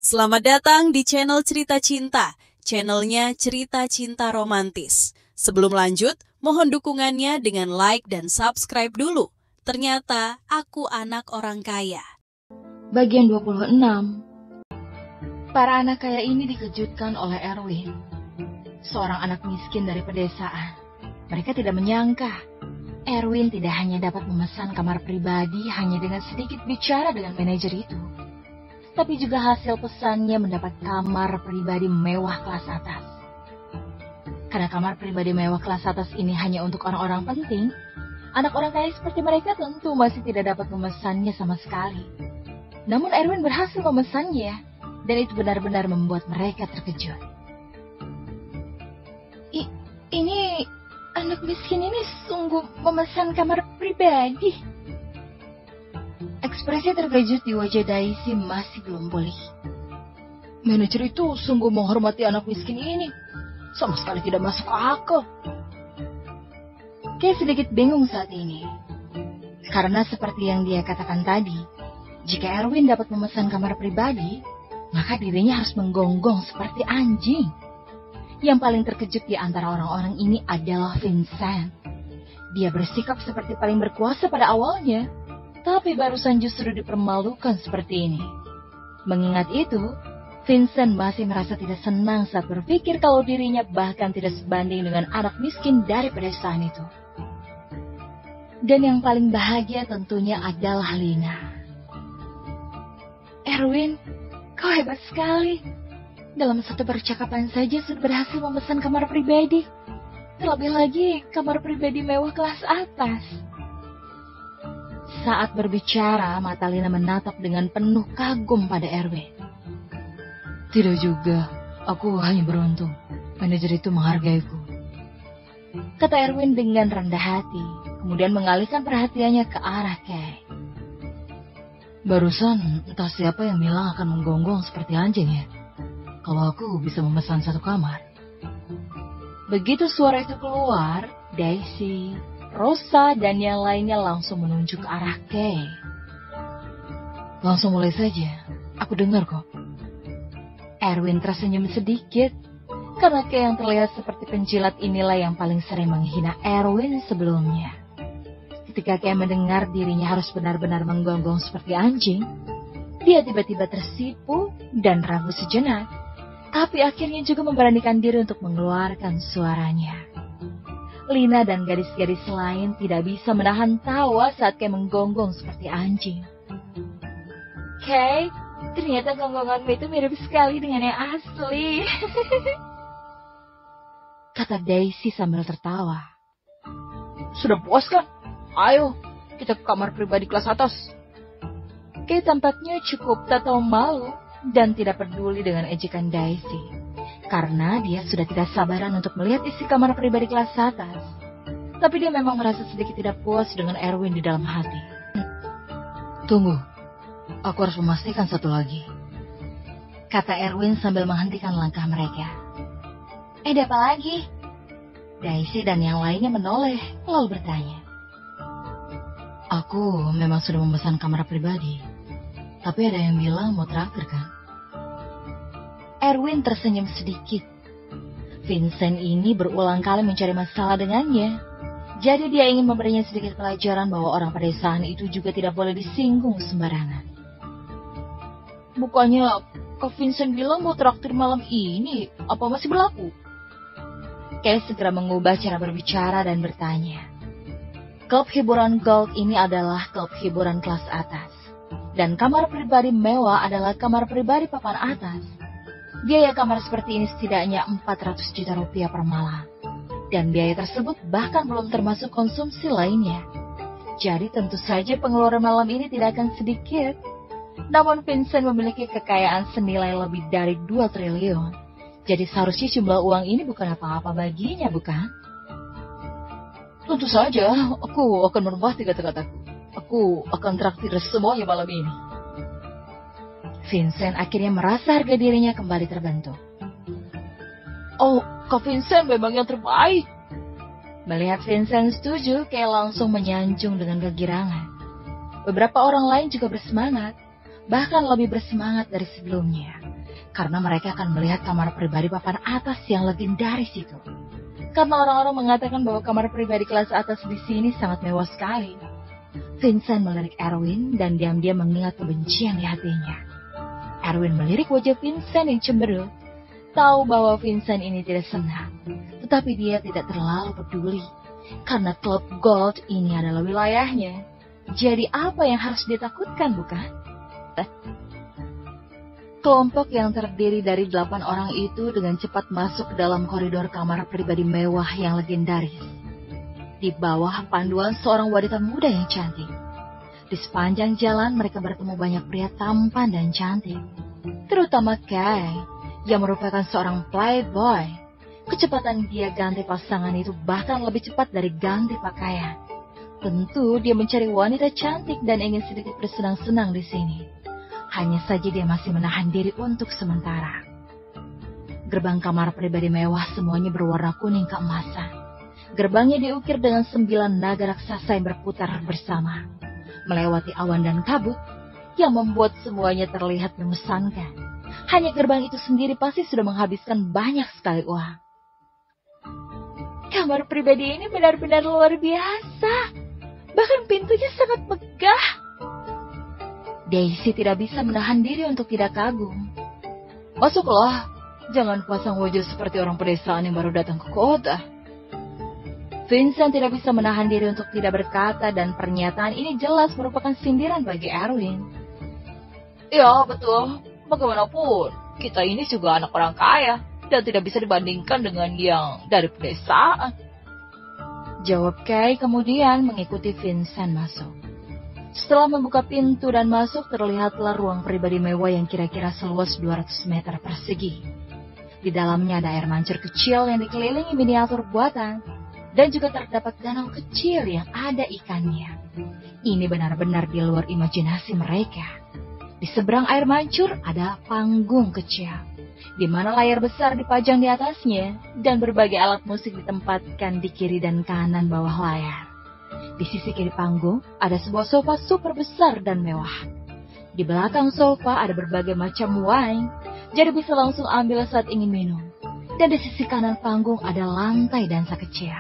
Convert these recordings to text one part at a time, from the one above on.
Selamat datang di channel Cerita Cinta, channelnya Cerita Cinta Romantis. Sebelum lanjut, mohon dukungannya dengan like dan subscribe dulu. Ternyata aku anak orang kaya. Bagian 26. Para anak kaya ini dikejutkan oleh Erwin, seorang anak miskin dari pedesaan. Mereka tidak menyangka Erwin tidak hanya dapat memesan kamar pribadi hanya dengan sedikit bicara dengan manajer itu, tapi juga hasil pesannya mendapat kamar pribadi mewah kelas atas. Karena kamar pribadi mewah kelas atas ini hanya untuk orang-orang penting, anak orang kaya seperti mereka tentu masih tidak dapat memesannya sama sekali. Namun Erwin berhasil memesannya, dan itu benar-benar membuat mereka terkejut. Ini anak miskin ini sungguh memesan kamar pribadi. Ekspresi terkejut di wajah Daisy masih belum pulih. Manajer itu sungguh menghormati anak miskin ini. Sama sekali tidak masuk akal. Kay sedikit bingung saat ini. Karena seperti yang dia katakan tadi, jika Erwin dapat memesan kamar pribadi, maka dirinya harus menggonggong seperti anjing. Yang paling terkejut di antara orang-orang ini adalah Vincent. Dia bersikap seperti paling berkuasa pada awalnya, tapi barusan justru dipermalukan seperti ini. Mengingat itu, Vincent masih merasa tidak senang saat berpikir kalau dirinya bahkan tidak sebanding dengan anak miskin dari pedesaan itu. Dan yang paling bahagia tentunya adalah Lina. Erwin, kau hebat sekali. Dalam satu percakapan saja sudah berhasil memesan kamar pribadi. Terlebih lagi kamar pribadi mewah kelas atas. Saat berbicara, mata Lina menatap dengan penuh kagum pada Erwin. Tidak juga, aku hanya beruntung. Manajer itu menghargaiku, kata Erwin dengan rendah hati, kemudian mengalihkan perhatiannya ke arah Kay. Barusan entah siapa yang bilang akan menggonggong seperti anjing ya, kalau aku bisa memesan satu kamar. Begitu suara itu keluar, Daisy, Rosa, dan yang lainnya langsung menunjuk ke arah Kay. Langsung mulai saja, aku dengar kok. Erwin tersenyum sedikit, karena Kay yang terlihat seperti penjilat inilah yang paling sering menghina Erwin sebelumnya. Ketika Kay mendengar dirinya harus benar-benar menggonggong seperti anjing, dia tiba-tiba tersipu dan ragu sejenak, tapi akhirnya juga memberanikan diri untuk mengeluarkan suaranya. Lina dan gadis-gadis lain tidak bisa menahan tawa saat Kay menggonggong seperti anjing. Kay, ternyata gonggonganmu itu mirip sekali dengan yang asli, kata Daisy sambil tertawa. Sudah puas kan? Ayo, kita ke kamar pribadi kelas atas. Kay tampaknya cukup tak tahu malu dan tidak peduli dengan ejekan Daisy, karena dia sudah tidak sabaran untuk melihat isi kamar pribadi kelas atas. Tapi dia memang merasa sedikit tidak puas dengan Erwin di dalam hati. Tunggu, aku harus memastikan satu lagi, kata Erwin sambil menghentikan langkah mereka. Ada apa lagi? Daisy dan yang lainnya menoleh lalu bertanya. Aku memang sudah memesan kamar pribadi, tapi ada yang bilang mau traktir kan? Erwin tersenyum sedikit. Vincent ini berulang kali mencari masalah dengannya. Jadi dia ingin memberinya sedikit pelajaran bahwa orang pedesaan itu juga tidak boleh disinggung sembarangan. Bukannya Kak Vincent bilang mau traktir malam ini, apa masih berlaku? Kay segera mengubah cara berbicara dan bertanya. Klub hiburan Gold ini adalah klub hiburan kelas atas, dan kamar pribadi mewah adalah kamar pribadi papan atas. Biaya kamar seperti ini setidaknya 400 juta rupiah per malam. Dan biaya tersebut bahkan belum termasuk konsumsi lainnya. Jadi tentu saja pengeluaran malam ini tidak akan sedikit. Namun Vincent memiliki kekayaan senilai lebih dari 2 triliun. Jadi seharusnya jumlah uang ini bukan apa-apa baginya, bukan? Tentu saja, aku akan menepati kata-kataku. Aku akan traktir semuanya malam ini. Vincent akhirnya merasa harga dirinya kembali terbentuk. Oh, Kak Vincent memang yang terbaik. Melihat Vincent setuju, Kay langsung menyanjung dengan kegirangan. Beberapa orang lain juga bersemangat. bahkan lebih bersemangat dari sebelumnya, karena mereka akan melihat kamar pribadi papan atas yang legendaris itu. Karena orang-orang mengatakan bahwa kamar pribadi kelas atas di sini sangat mewah sekali. Vincent melirik Erwin dan diam-diam mengingat kebencian di hatinya. Erwin melirik wajah Vincent yang cemberut, tahu bahwa Vincent ini tidak senang, tetapi dia tidak terlalu peduli, karena klub Gold ini adalah wilayahnya. Jadi apa yang harus ditakutkan, bukan? Kelompok yang terdiri dari 8 orang itu dengan cepat masuk ke dalam koridor kamar pribadi mewah yang legendaris. Di bawah panduan seorang wanita muda yang cantik. Di sepanjang jalan mereka bertemu banyak pria tampan dan cantik. Terutama Kay, yang merupakan seorang playboy. Kecepatan dia ganti pasangan itu bahkan lebih cepat dari ganti pakaian. Tentu dia mencari wanita cantik dan ingin sedikit bersenang-senang di sini. Hanya saja dia masih menahan diri untuk sementara. Gerbang kamar pribadi mewah semuanya berwarna kuning keemasan. Gerbangnya diukir dengan 9 naga raksasa yang berputar bersama, melewati awan dan kabut yang membuat semuanya terlihat mengesankan. Hanya gerbang itu sendiri pasti sudah menghabiskan banyak sekali uang. Kamar pribadi ini benar-benar luar biasa. Bahkan pintunya sangat megah. Daisy tidak bisa menahan diri untuk tidak kagum. Masuklah, jangan pasang wajah seperti orang pedesaan yang baru datang ke kota. Vincent tidak bisa menahan diri untuk tidak berkata dan pernyataan ini jelas merupakan sindiran bagi Erwin. Ya, betul. Bagaimanapun, kita ini juga anak orang kaya dan tidak bisa dibandingkan dengan yang dari pedesaan. Jawab Kay kemudian mengikuti Vincent masuk. Setelah membuka pintu dan masuk, terlihatlah ruang pribadi mewah yang kira-kira seluas 200 meter persegi. Di dalamnya ada air mancur kecil yang dikelilingi miniatur buatan. Dan juga terdapat danau kecil yang ada ikannya. Ini benar-benar di luar imajinasi mereka. Di seberang air mancur ada panggung kecil, di mana layar besar dipajang di atasnya, dan berbagai alat musik ditempatkan di kiri dan kanan bawah layar. Di sisi kiri panggung ada sebuah sofa super besar dan mewah. Di belakang sofa ada berbagai macam wine, jadi bisa langsung ambil saat ingin minum. Dan di sisi kanan panggung ada lantai dansa kecil.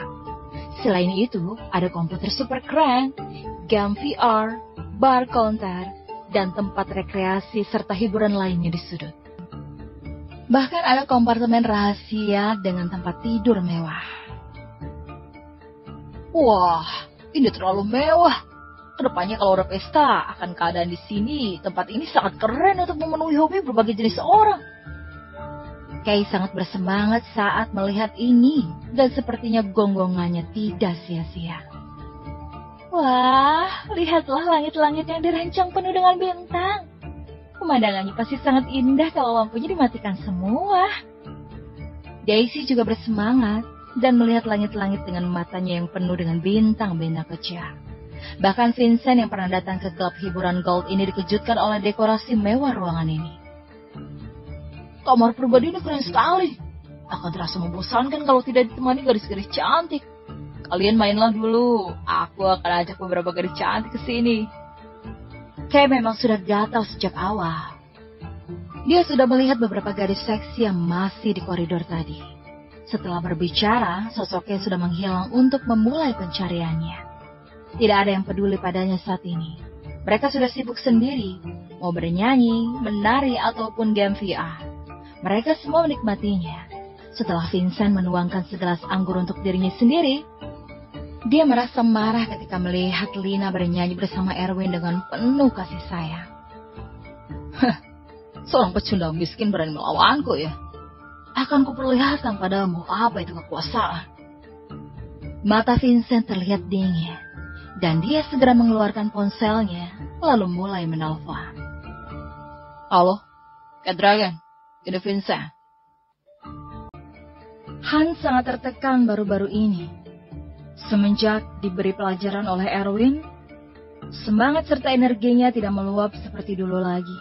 Selain itu, ada komputer super keren, game VR, bar counter, dan tempat rekreasi serta hiburan lainnya di sudut. Bahkan ada kompartemen rahasia dengan tempat tidur mewah. Wah, ini terlalu mewah. Kedepannya kalau ada pesta, akan keadaan di sini, tempat ini sangat keren untuk memenuhi hobi berbagai jenis orang. Kay sangat bersemangat saat melihat ini, dan sepertinya gonggongannya tidak sia-sia. Wah, lihatlah langit-langit yang dirancang penuh dengan bintang. Pemandangannya pasti sangat indah kalau lampunya dimatikan semua. Daisy juga bersemangat dan melihat langit-langit dengan matanya yang penuh dengan bintang-bintang kecil. Bahkan Vincent yang pernah datang ke klub hiburan Gold ini dikejutkan oleh dekorasi mewah ruangan ini. Kamar pribadi ini keren sekali. Akan terasa membosankan kalau tidak ditemani gadis-gadis cantik. Kalian mainlah dulu. Aku akan ajak beberapa gadis cantik ke sini. Kay memang sudah gatal sejak awal. Dia sudah melihat beberapa gadis seksi yang masih di koridor tadi. Setelah berbicara, sosoknya sudah menghilang untuk memulai pencariannya. Tidak ada yang peduli padanya saat ini. Mereka sudah sibuk sendiri, mau bernyanyi, menari, ataupun game VR. Mereka semua menikmatinya. Setelah Vincent menuangkan segelas anggur untuk dirinya sendiri, dia merasa marah ketika melihat Lina bernyanyi bersama Erwin dengan penuh kasih sayang. Seorang pecundang miskin berani melawanku ya. Akan kuperlihatkan padamu apa itu kekuasaan. Mata Vincent terlihat dingin, dan dia segera mengeluarkan ponselnya, lalu mulai menelpon. Halo, Kak Dragon. Ini Vincent. Hans sangat tertekan baru-baru ini. Semenjak diberi pelajaran oleh Erwin, semangat serta energinya tidak meluap seperti dulu lagi.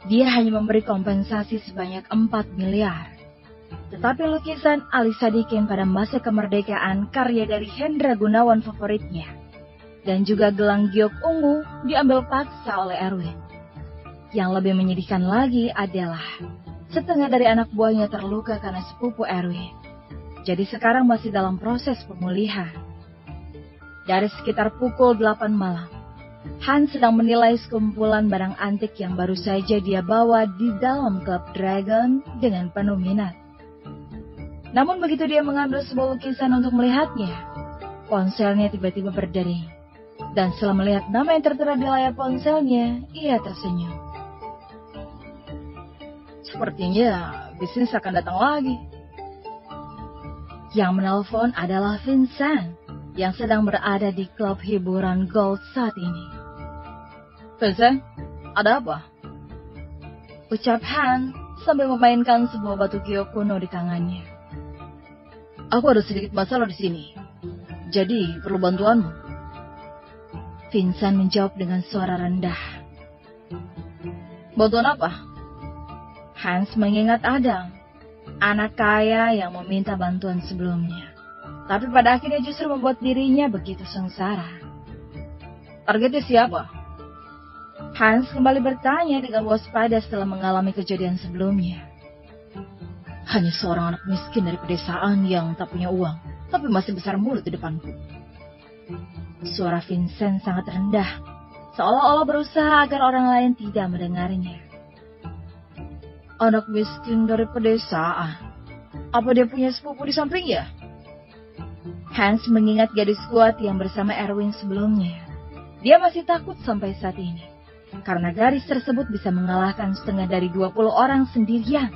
Dia hanya memberi kompensasi sebanyak 4 miliar. Tetapi lukisan Ali Sadikin pada masa kemerdekaan karya dari Hendra Gunawan favoritnya, dan juga gelang giok ungu diambil paksa oleh Erwin. Yang lebih menyedihkan lagi adalah setengah dari anak buahnya terluka karena sepupu Erwin. Jadi sekarang masih dalam proses pemulihan. Dari sekitar pukul 8 malam, Hans sedang menilai sekumpulan barang antik yang baru saja dia bawa di dalam klub Dragon dengan penuh minat. Namun begitu dia mengambil sebuah lukisan untuk melihatnya, ponselnya tiba-tiba berdering. Dan setelah melihat nama yang tertera di layar ponselnya, ia tersenyum. Sepertinya bisnis akan datang lagi. Yang menelpon adalah Vincent yang sedang berada di klub hiburan Gold saat ini. Vincent, ada apa? Ucap Han sambil memainkan sebuah batu kio kuno di tangannya. Aku ada sedikit masalah di sini, jadi perlu bantuanmu. Vincent menjawab dengan suara rendah. Bantuan apa? Hans mengingat Adam, anak kaya yang meminta bantuan sebelumnya. Tapi pada akhirnya justru membuat dirinya begitu sengsara. Targetnya siapa? Hans kembali bertanya dengan waspada setelah mengalami kejadian sebelumnya. Hanya seorang anak miskin dari pedesaan yang tak punya uang, tapi masih besar mulut di depanku. Suara Vincent sangat rendah, seolah-olah berusaha agar orang lain tidak mendengarnya. Anak miskin dari pedesaan? Apa dia punya sepupu di sampingnya? Hans mengingat gadis kuat yang bersama Erwin sebelumnya. Dia masih takut sampai saat ini, karena gadis tersebut bisa mengalahkan setengah dari 20 orang sendirian.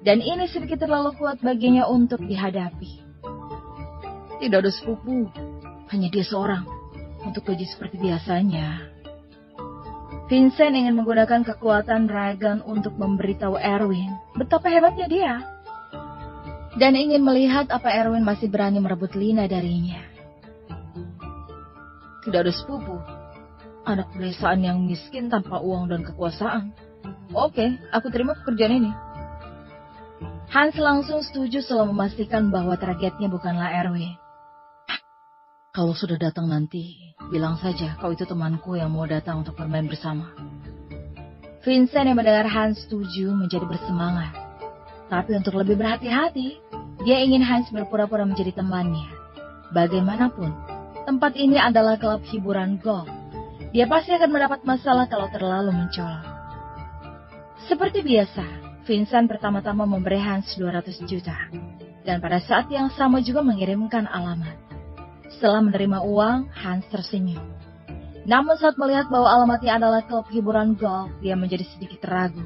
Dan ini sedikit terlalu kuat baginya untuk dihadapi. Tidak ada sepupu, hanya dia seorang, untuk gaji seperti biasanya. Vincent ingin menggunakan kekuatan Dragon untuk memberitahu Erwin betapa hebatnya dia. Dan ingin melihat apa Erwin masih berani merebut Lina darinya. Tidak ada sepupu, anak pedesaan yang miskin tanpa uang dan kekuasaan. Oke, aku terima pekerjaan ini. Hans langsung setuju setelah memastikan bahwa targetnya bukanlah Erwin. Kalau sudah datang nanti, bilang saja kau itu temanku yang mau datang untuk bermain bersama. Vincent yang mendengar Hans setuju menjadi bersemangat. Tapi untuk lebih berhati-hati, dia ingin Hans berpura-pura menjadi temannya. Bagaimanapun, tempat ini adalah klub hiburan golf. Dia pasti akan mendapat masalah kalau terlalu mencolok. Seperti biasa, Vincent pertama-tama memberi Hans 200 juta. Dan pada saat yang sama juga mengirimkan alamat. Setelah menerima uang, Hans tersenyum. Namun saat melihat bahwa alamatnya adalah klub hiburan golf, dia menjadi sedikit ragu.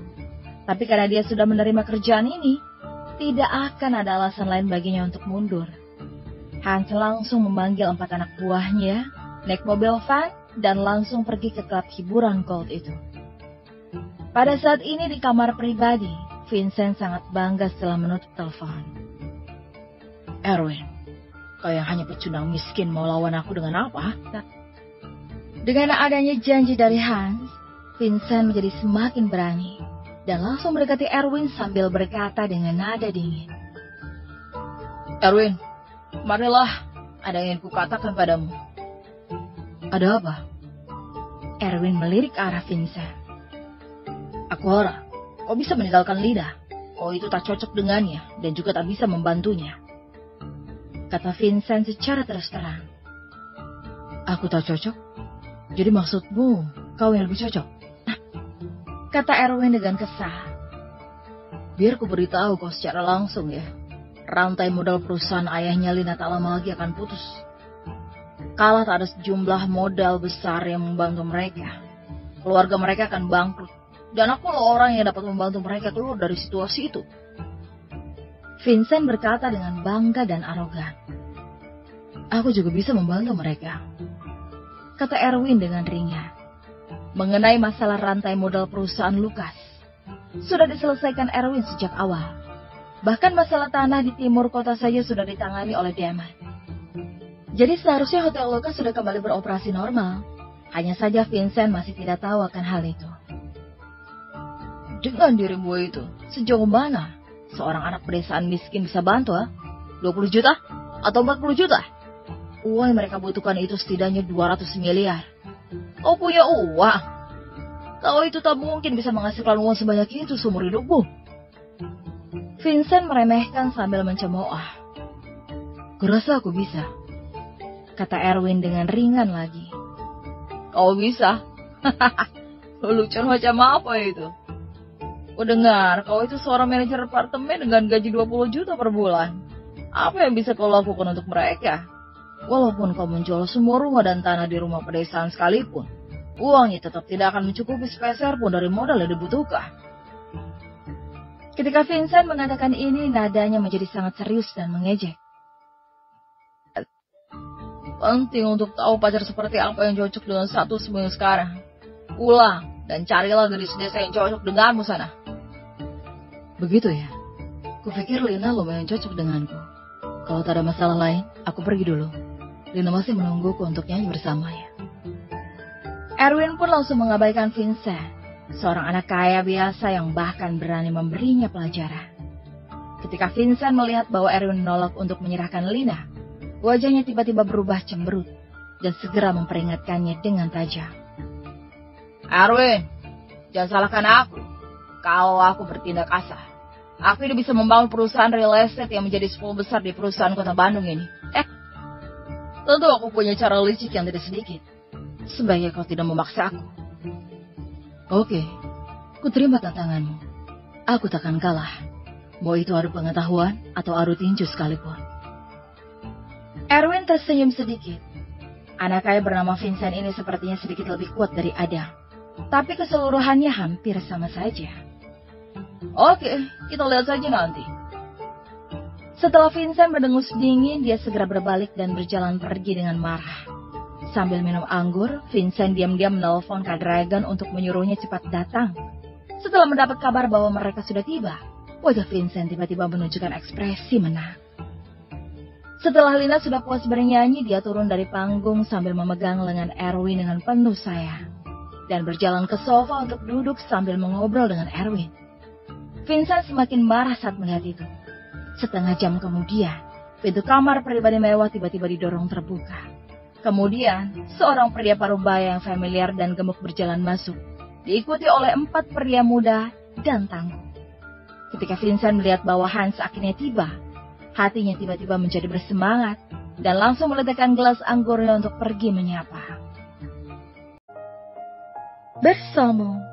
Tapi karena dia sudah menerima kerjaan ini, tidak akan ada alasan lain baginya untuk mundur. Hans langsung memanggil 4 anak buahnya, naik mobil van, dan langsung pergi ke klub hiburan gold itu. Pada saat ini di kamar pribadi, Vincent sangat bangga setelah menutup telepon. Erwin, kau yang hanya pecundang miskin mau lawan aku dengan apa? Dengan adanya janji dari Hans, Vincent menjadi semakin berani. Dan langsung mendekati Erwin sambil berkata dengan nada dingin. Erwin, marilah, ada yang ingin kukatakan padamu. Ada apa? Erwin melirik ke arah Vincent. Aku harap kau bisa meninggalkan Lina. Kau itu tak cocok dengannya dan juga tak bisa membantunya. Kata Vincent secara terus terang. Aku tak cocok? Jadi maksudmu kau yang lebih cocok? Kata Erwin dengan kesal. Biar ku beritahu kau secara langsung ya. Rantai modal perusahaan ayahnya Lina tak lama lagi akan putus. Kalau tak ada sejumlah modal besar yang membantu mereka, keluarga mereka akan bangkrut. Dan aku loh orang yang dapat membantu mereka keluar dari situasi itu. Vincent berkata dengan bangga dan arogan. Aku juga bisa membantu mereka. Kata Erwin dengan ringan. Mengenai masalah rantai modal perusahaan Lucas, sudah diselesaikan Erwin sejak awal. Bahkan masalah tanah di timur kota saja sudah ditangani oleh Damon. Jadi seharusnya Hotel Lucas sudah kembali beroperasi normal. Hanya saja Vincent masih tidak tahu akan hal itu. Dengan dirimu itu, sejauh mana seorang anak pedesaan miskin bisa bantu? 20 juta? Atau 40 juta? Uang yang mereka butuhkan itu setidaknya 200 miliar. Kau punya uang? Kau itu tak mungkin bisa menghasilkan uang sebanyak itu seumur hidupmu. Vincent meremehkan sambil mencemooh. Kurasa aku bisa, kata Erwin dengan ringan lagi. Kau bisa? Lucu macam apa itu? Ku dengar kau itu seorang manajer apartemen dengan gaji 20 juta per bulan. Apa yang bisa kau lakukan untuk mereka? Walaupun kau menjual semua rumah dan tanah di rumah pedesaan sekalipun, uangnya tetap tidak akan mencukupi sepeser pun dari modal yang dibutuhkan. Ketika Vincent mengatakan ini, nadanya menjadi sangat serius dan mengejek. Penting untuk tahu pacar seperti apa yang cocok dengan satu semua sekarang. Pulang dan carilah gadis desa yang cocok denganmu sana. Begitu ya? Kupikir Lina lumayan cocok denganku. Kalau tak ada masalah lain, aku pergi dulu. Lina masih menungguku untuk nyanyi bersamanya. Erwin pun langsung mengabaikan Vincent, seorang anak kaya biasa yang bahkan berani memberinya pelajaran. Ketika Vincent melihat bahwa Erwin menolak untuk menyerahkan Lina, wajahnya tiba-tiba berubah cemberut dan segera memperingatkannya dengan tajam. Erwin, jangan salahkan aku kalau aku bertindak kasar. Aku ini bisa membangun perusahaan real estate yang menjadi 10 besar di perusahaan kota Bandung ini. Tentu aku punya cara licik yang tidak sedikit. Sebaiknya kau tidak memaksa aku. Oke, ku terima tantanganmu. Aku takkan kalah. Mau itu adu pengetahuan atau adu tinju sekalipun. Erwin tersenyum sedikit. Anak kaya bernama Vincent ini sepertinya sedikit lebih kuat dari Adam. Tapi keseluruhannya hampir sama saja. Oke, kita lihat saja nanti. Setelah Vincent berdengus dingin, dia segera berbalik dan berjalan pergi dengan marah. Sambil minum anggur, Vincent diam-diam menelpon Kak Dragon untuk menyuruhnya cepat datang. Setelah mendapat kabar bahwa mereka sudah tiba, wajah Vincent tiba-tiba menunjukkan ekspresi menang. Setelah Lina sudah puas bernyanyi, dia turun dari panggung sambil memegang lengan Erwin dengan penuh sayang, dan berjalan ke sofa untuk duduk sambil mengobrol dengan Erwin. Vincent semakin marah saat melihat itu. Setengah jam kemudian, pintu kamar pribadi mewah tiba-tiba didorong terbuka. Kemudian, seorang pria parubaya yang familiar dan gemuk berjalan masuk, diikuti oleh 4 pria muda dan tangguh. Ketika Vincent melihat bahwa Hans akhirnya tiba, hatinya tiba-tiba menjadi bersemangat dan langsung meletakkan gelas anggurnya untuk pergi menyapa. Bersama